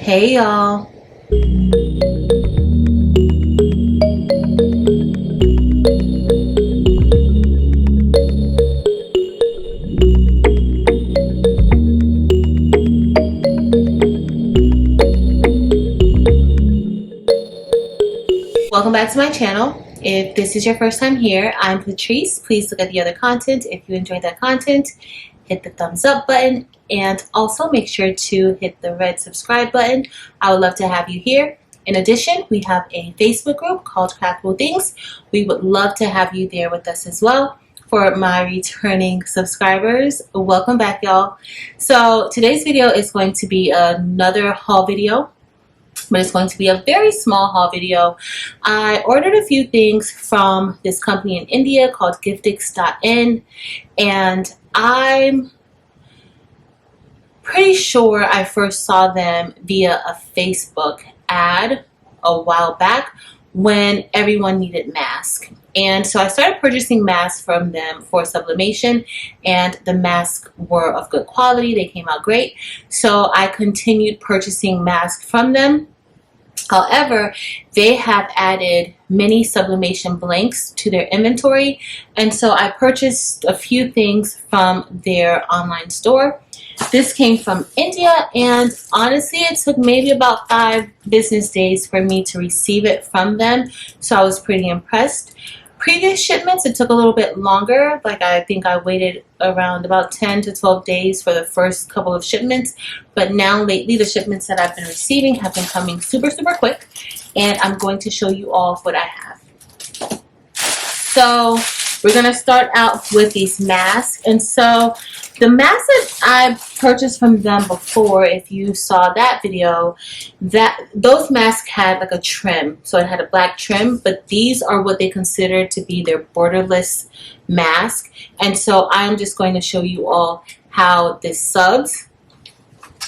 Hey y'all. Welcome back to my channel. If this is your first time here, I'm Patrice. Please look at the other content. If you enjoyed that content, hit the thumbs up button and also make sure to hit the red subscribe button. I would love to have you here. In addition, we have a Facebook group called Craftable Things. We would love to have you there with us as well. For my returning subscribers, welcome back, y'all. So today's video is going to be another haul video, but it's going to be a very small haul video. I ordered a few things from this company in India called Giftix.in, and I'm pretty sure I first saw them via a Facebook ad a while back when everyone needed masks. And so I started purchasing masks from them for sublimation, and the masks were of good quality. They came out great. So I continued purchasing masks from them. However, they have added many sublimation blanks to their inventory, and so I purchased a few things from their online store. This came from India, and honestly it took maybe about 5 business days for me to receive it from them, so I was pretty impressed. Previous shipments, it took a little bit longer. Like, I think I waited around about 10 to 12 days for the first couple of shipments, but now lately the shipments that I've been receiving have been coming super quick, and I'm going to show you all what I have. So we're going to start out with these masks. And so the masks that I purchased from them before, if you saw that video, those masks had like a trim. So it had a black trim, but these are what they consider to be their borderless mask. And so I'm just going to show you all how this subs.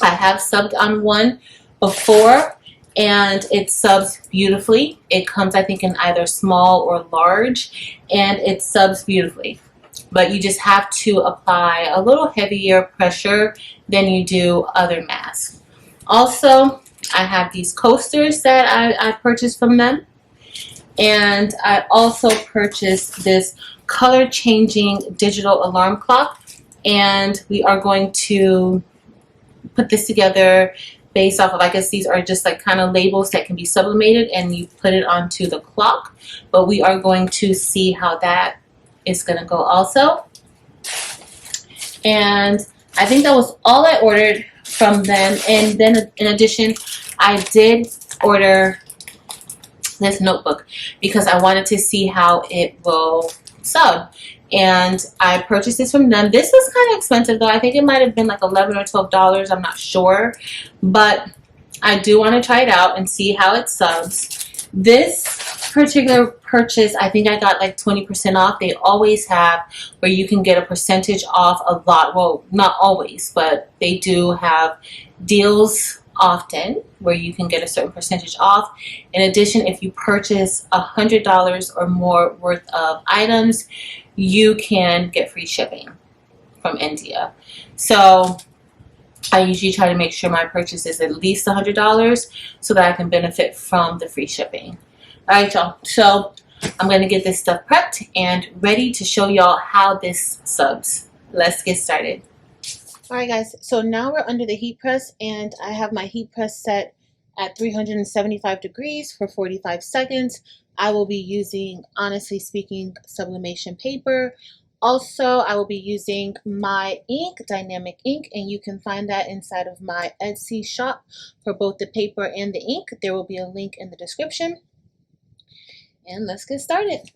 I have subbed on one before, and it subs beautifully. It comes, I think, in either small or large, and it subs beautifully. But you just have to apply a little heavier pressure than you do other masks. Also, I have these coasters that I purchased from them. And I also purchased this color changing digital alarm clock. And we are going to put this together based off of, I guess these are just like kind of labels that can be sublimated, and you put it onto the clock. But we are going to see how that is going to go also. And I think that was all I ordered from them. And then in addition, I did order this notebook because I wanted to see how it will sub. And I purchased this from them. This was kind of expensive though. I think it might have been like $11 or $12. I'm not sure. But I do want to try it out and see how it subs. This particular purchase, I think I got like 20% off. They always have where you can get a percentage off a lot. Well, not always, but they do have deals often where you can get a certain percentage off. In addition, if you purchase $100 or more worth of items, you can get free shipping from India. So I usually try to make sure my purchase is at least $100 so that I can benefit from the free shipping. All right, y'all. So I'm going to get this stuff prepped and ready to show y'all how this subs. Let's get started. All right, guys. So now we're under the heat press, and I have my heat press set at 375 degrees for 45 seconds. I will be using, honestly speaking, sublimation paper. Also, I will be using my ink, dynamic ink, and you can find that inside of my Etsy shop for both the paper and the ink. There will be a link in the description. And let's get started.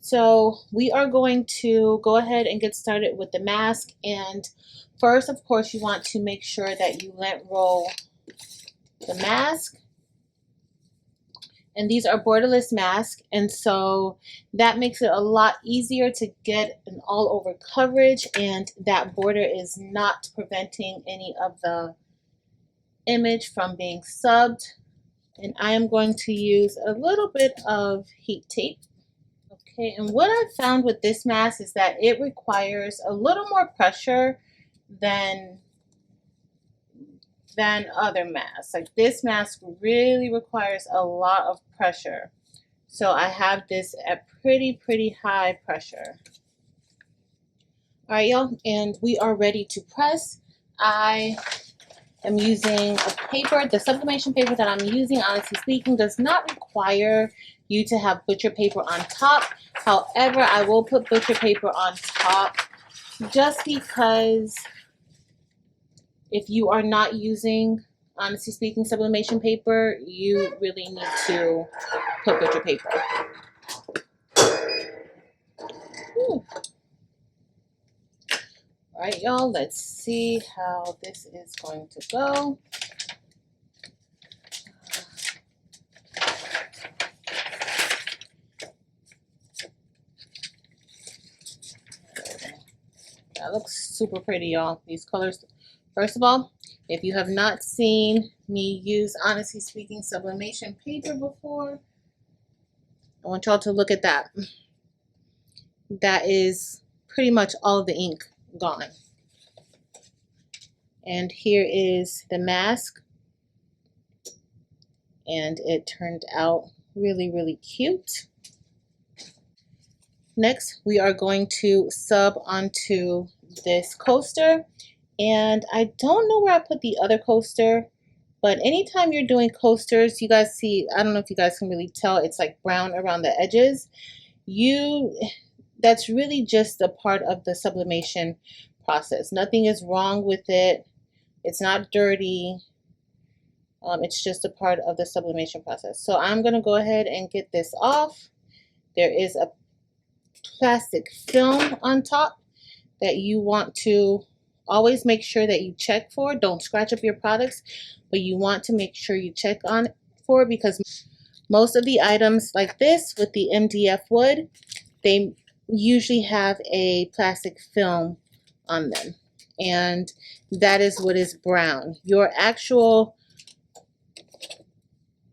So we are going to go ahead and get started with the mask. And first, of course, you want to make sure that you lint roll the mask. And these are borderless masks, and so that makes it a lot easier to get an all-over coverage, and that border is not preventing any of the image from being subbed. And I am going to use a little bit of heat tape. Okay, and what I found with this mask is that it requires a little more pressure than other masks. Like this mask really requires a lot of pressure. So I have this at pretty high pressure. All right, y'all, and we are ready to press. I am using a paper. The sublimation paper that I'm using, honestly speaking, does not require you to have butcher paper on top. However, I will put butcher paper on top just because if you are not using, honestly speaking, sublimation paper, you really need to put butcher paper. Ooh. All right, y'all, let's see how this is going to go. That looks super pretty, y'all. These colors. First of all, if you have not seen me use, honestly speaking, sublimation paper before, I want y'all to look at that. That is pretty much all of the ink gone. And here is the mask. And it turned out really cute. Next, we are going to sub onto this coaster. And I don't know where I put the other coaster, but anytime you're doing coasters, you guys see, I don't know if you guys can really tell, it's like brown around the edges. That's really just a part of the sublimation process. Nothing is wrong with it. It's not dirty. It's just a part of the sublimation process. So I'm going to go ahead and get this off. There is a plastic film on top that you want to always make sure that you check for. Don't scratch up your products, but you want to make sure you check on for, because most of the items like this with the MDF wood, they usually have a plastic film on them, and that is what is brown. Your actual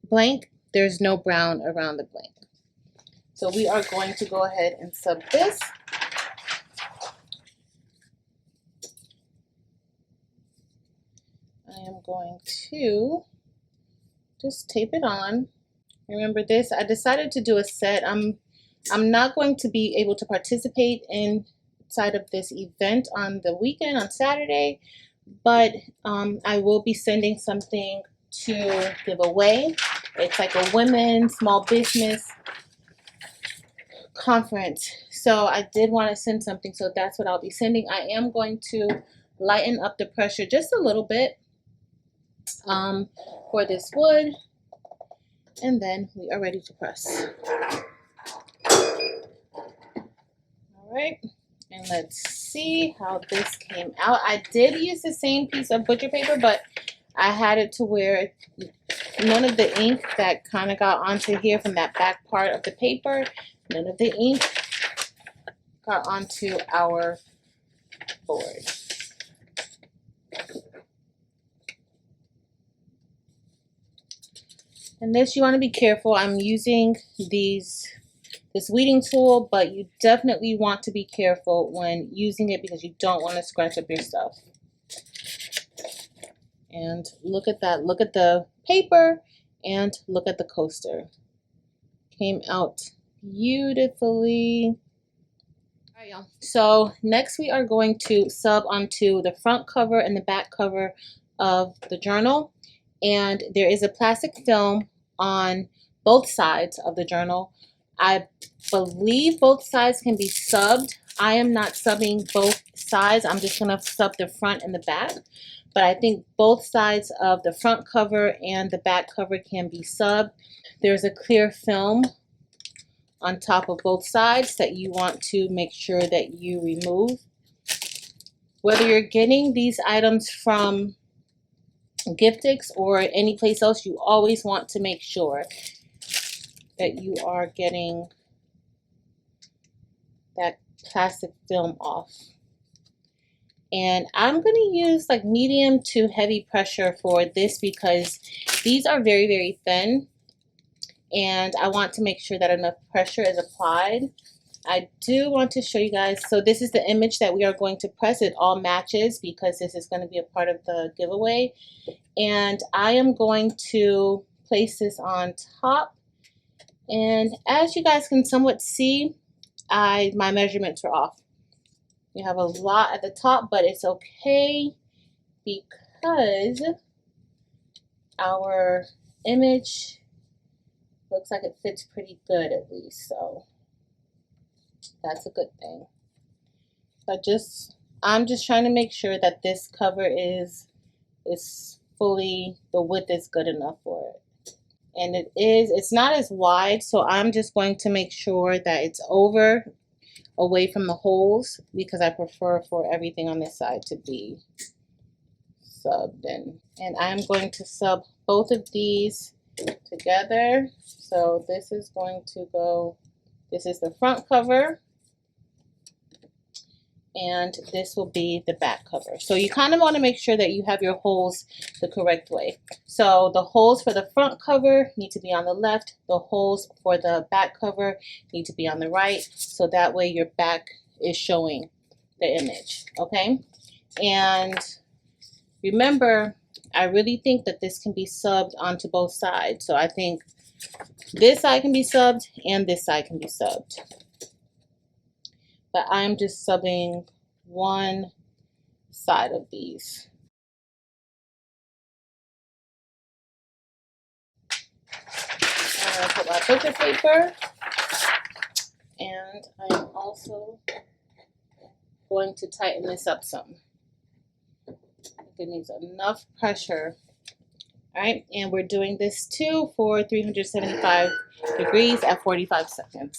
blank, there's no brown around the blank. So we are going to go ahead and sub this. I am going to just tape it on. Remember this, I decided to do a set. I'm not going to be able to participate inside of this event on the weekend, on Saturday, but I will be sending something to give away. It's like a women small business conference. So I did want to send something, so that's what I'll be sending. I am going to lighten up the pressure just a little bit for this wood, and then we are ready to press. All right, and let's see how this came out. I did use the same piece of butcher paper, but I had it to where none of the ink that kind of got onto here from that back part of the paper, none of the ink got onto our board. And this, you want to be careful. I'm using this weeding tool, but you definitely want to be careful when using it because you don't want to scratch up your stuff. And look at that. Look at the paper and look at the coaster. Came out beautifully. All right, y'all. So next we are going to sub onto the front cover and the back cover of the journal. And there is a plastic film on both sides of the journal. I believe both sides can be subbed. I am not subbing both sides. I'm just going to sub the front and the back. But I think both sides of the front cover and the back cover can be subbed. There's a clear film on top of both sides that you want to make sure that you remove. Whether you're getting these items from Giftix or any place else, you always want to make sure that you are getting that plastic film off. And I'm going to use like medium to heavy pressure for this because these are very thin, and I want to make sure that enough pressure is applied I do want to show you guys, so this is the image that we are going to press. It all matches because this is going to be a part of the giveaway. And I am going to place this on top. And as you guys can somewhat see, my measurements are off. We have a lot at the top, but it's okay because our image looks like it fits pretty good at least, so that's a good thing. I'm just trying to make sure that this cover is fully, the width is good enough for it. And it's not as wide, so I'm just going to make sure that it's away from the holes, because I prefer for everything on this side to be subbed in. And I'm going to sub both of these together. So this is going to go, this is the front cover, and this will be the back cover. So you kind of want to make sure that you have your holes the correct way. So the holes for the front cover need to be on the left. The holes for the back cover need to be on the right. So that way your back is showing the image, okay? And remember, I really think that this can be subbed onto both sides. So I think this side can be subbed and this side can be subbed. But I'm just subbing one side of these. I'm going to put my butcher paper, and I'm also going to tighten this up some. It needs enough pressure. All right, and we're doing this too for 375 degrees at 45 seconds.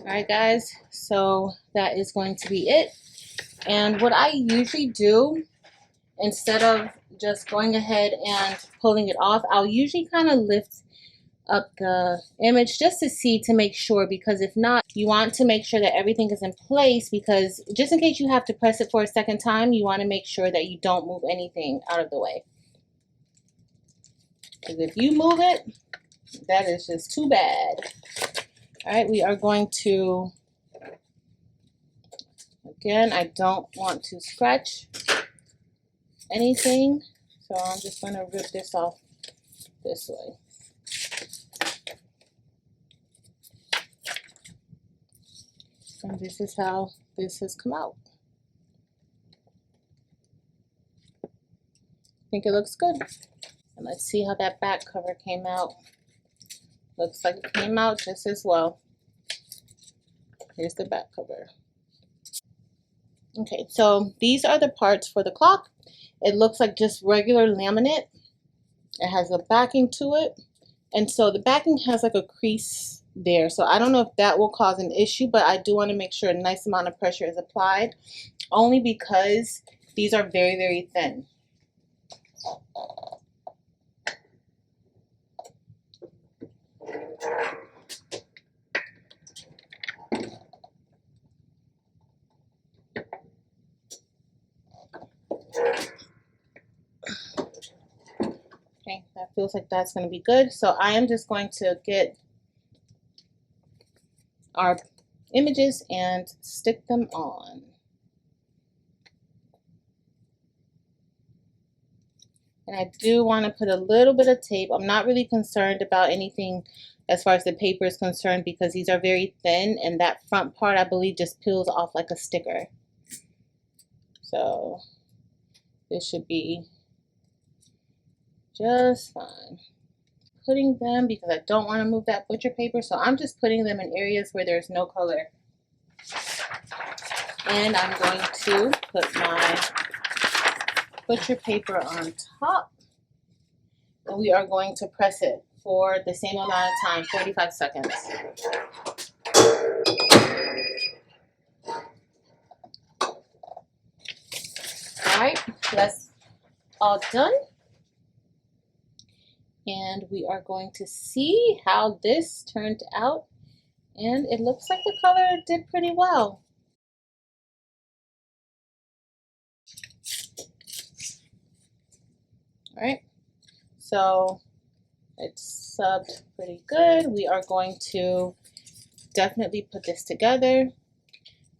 All right, guys, so that is going to be it. And what I usually do, instead of just going ahead and pulling it off, I'll usually kind of lift up the image just to see, to make sure, because if not, you want to make sure that everything is in place, because just in case you have to press it for a second time, you want to make sure that you don't move anything out of the way. Because if you move it, that is just too bad. All right, we are going to, again, I don't want to scratch anything, so I'm just going to rip this off this way. And this is how this has come out. I think it looks good. And let's see how that back cover came out. Looks like it came out just as well. Here's the back cover. Okay, so these are the parts for the clock. It looks like just regular laminate. It has a backing to it. And so the backing has like a crease there. So I don't know if that will cause an issue, but I do want to make sure a nice amount of pressure is applied, only because these are very, very thin. Okay, that feels like that's going to be good. So I am just going to get our images and stick them on. And I do want to put a little bit of tape. I'm not really concerned about anything as far as the paper is concerned, because these are very thin, and that front part, I believe, just peels off like a sticker. So this should be just fine. Putting them, because I don't want to move that butcher paper, so I'm just putting them in areas where there's no color. And I'm going to put my butcher paper on top, and we are going to press it for the same amount of time, 45 seconds. All right, that's all done. And we are going to see how this turned out. And it looks like the color did pretty well. All right, so it's subbed pretty good. We are going to definitely put this together.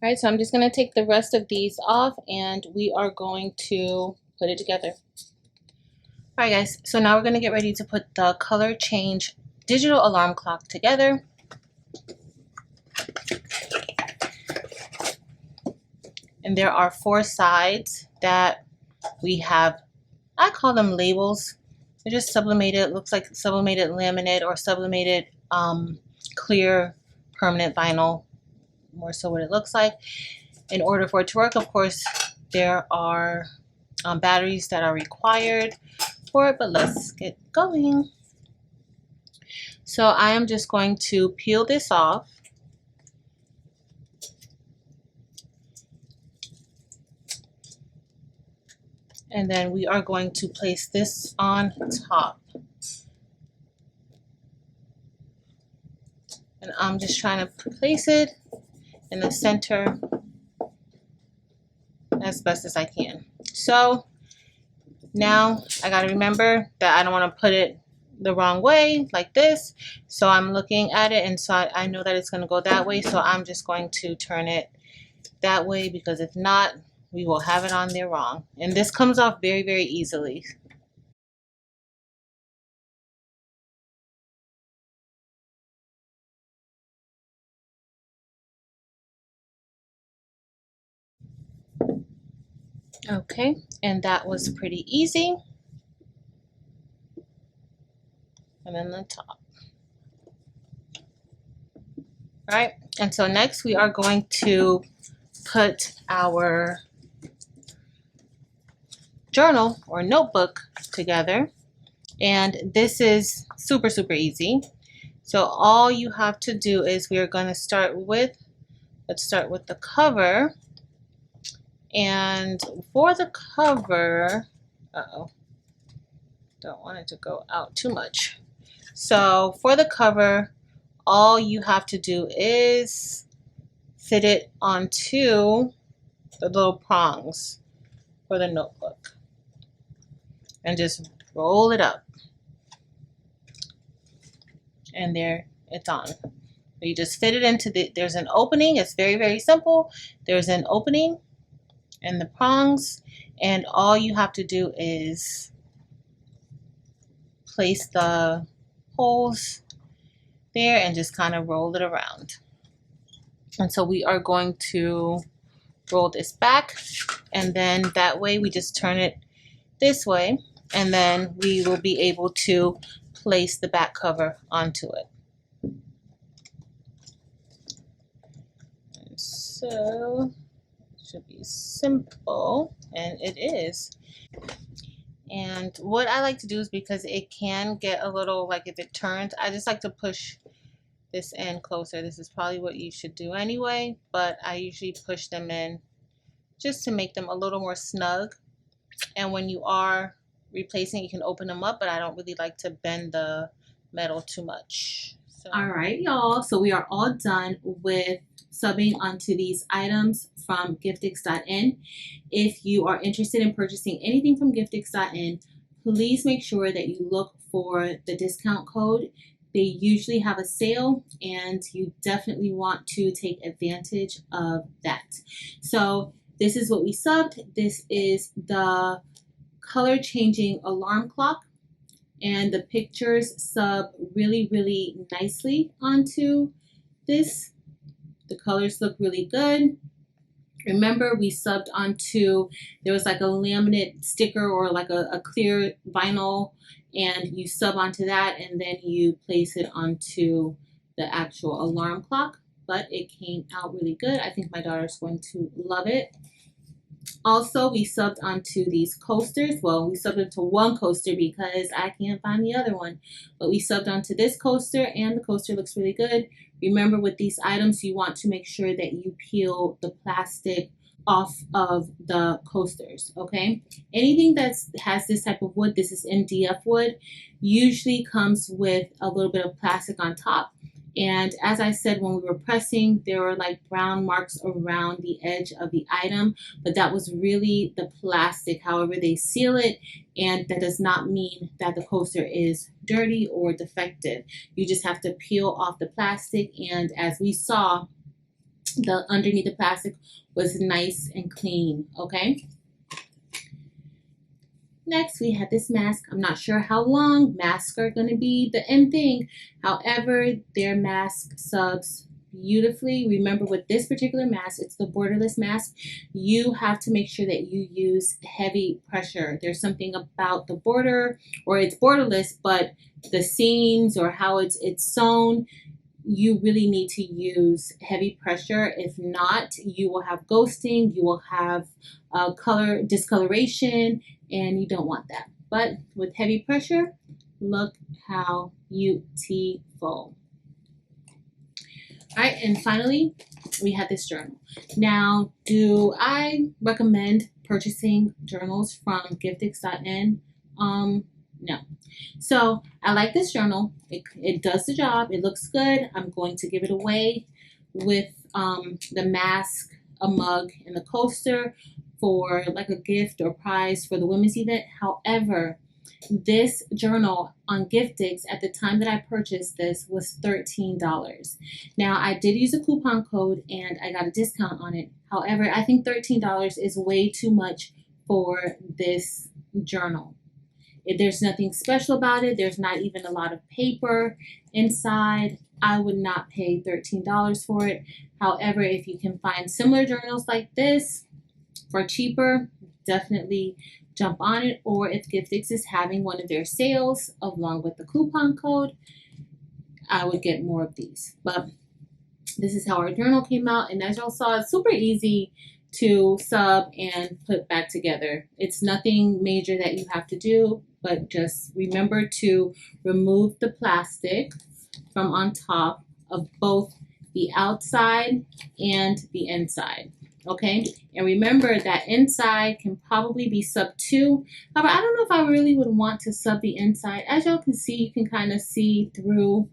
All right, so I'm just going to take the rest of these off and we are going to put it together. All right, guys, so now we're going to get ready to put the color change digital alarm clock together. And there are 4 sides that we have. I call them labels. They're just sublimated, looks like sublimated laminate or sublimated clear permanent vinyl, more so what it looks like. In order for it to work, of course, there are batteries that are required for it, but let's get going. So I am just going to peel this off. And then we are going to place this on top. And I'm just trying to place it in the center as best as I can. So now I got to remember that I don't want to put it the wrong way like this. So I'm looking at it, and so I know that it's going to go that way. So I'm just going to turn it that way, because if not, we will have it on there wrong. And this comes off very, very easily. Okay, and that was pretty easy. And then the top. All right, and so next we are going to put our journal or notebook together. And this is super, super easy. So all you have to do is we are going to start with, let's start with the cover. And for the cover, don't want it to go out too much. So for the cover, all you have to do is fit it onto the little prongs for the notebook and just roll it up. And there it's on. You just fit it into there's an opening. It's very, very simple. There's an opening in the prongs, and all you have to do is place the holes there and just kind of roll it around. And so we are going to roll this back, and then that way we just turn it this way, and then we will be able to place the back cover onto it. And so it should be simple, and it is. And what I like to do is, because it can get a little, like if it turns, I just like to push this in closer. This is probably what you should do anyway, but I usually push them in just to make them a little more snug. And when you are replacing, you can open them up, but I don't really like to bend the metal too much. So. All right, y'all. So we are all done with subbing onto these items from Giftix.in. If you are interested in purchasing anything from Giftix.in, please make sure that you look for the discount code. They usually have a sale, and you definitely want to take advantage of that. So this is what we subbed. This is the color changing alarm clock, and the pictures sub really, really nicely onto this. The colors look really good. Remember, we subbed onto, there was like a laminate sticker or like a clear vinyl, and you sub onto that, and then you place it onto the actual alarm clock. But it came out really good. I think my daughter's going to love it. Also, we subbed onto these coasters. Well, we subbed into one coaster because I can't find the other one. But we subbed onto this coaster, and the coaster looks really good. Remember, with these items, you want to make sure that you peel the plastic off of the coasters, okay? Anything that has this type of wood, this is MDF wood, usually comes with a little bit of plastic on top. And as I said, when we were pressing, there were like brown marks around the edge of the item, but that was really the plastic. However, they seal it, and that does not mean that the coaster is dirty or defective. You just have to peel off the plastic, and as we saw, the underneath the plastic was nice and clean, okay? Next, we had this mask. I'm not sure how long masks are going to be the end thing. However, their mask subs beautifully. Remember, with this particular mask, it's the borderless mask. You have to make sure that you use heavy pressure. There's something about the border, or it's borderless, but the seams or how it's sewn, you really need to use heavy pressure. If not, you will have ghosting, you will have color discoloration, and you don't want that. But with heavy pressure, look how beautiful. All right, and finally, we had this journal. Now, do I recommend purchasing journals from Giftix.in? No. So I like this journal. It does the job. It looks good. I'm going to give it away with the mask, a mug, and the coaster for like a gift or prize for the women's event. However, this journal on Giftix at the time that I purchased this was $13. Now, I did use a coupon code and I got a discount on it. However, I think $13 is way too much for this journal. There's nothing special about it. There's not even a lot of paper inside. I would not pay $13 for it. However, if you can find similar journals like this for cheaper, definitely jump on it. Or if Giftix is having one of their sales along with the coupon code, I would get more of these. But this is how our journal came out. And as y'all saw, it's super easy to sub and put back together. It's nothing major that you have to do, but just remember to remove the plastic from on top of both the outside and the inside, okay? And remember that inside can probably be sub too. However, I don't know if I really would want to sub the inside. As y'all can see, you can kind of see through,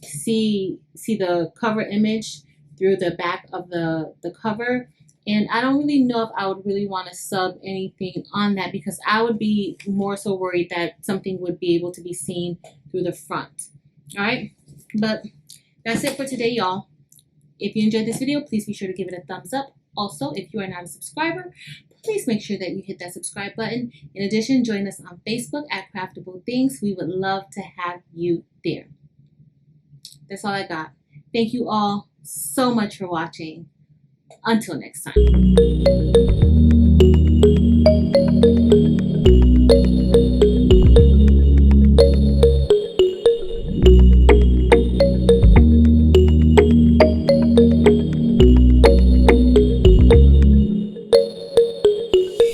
see the cover image through the back of the cover. And I don't really know if I would really want to sub anything on that, because I would be more so worried that something would be able to be seen through the front. All right, but that's it for today, y'all. If you enjoyed this video, please be sure to give it a thumbs up. Also, if you are not a subscriber, please make sure that you hit that subscribe button. In addition, join us on Facebook at Craftable Things. We would love to have you there. That's all I got. Thank you all so much for watching. Until next time.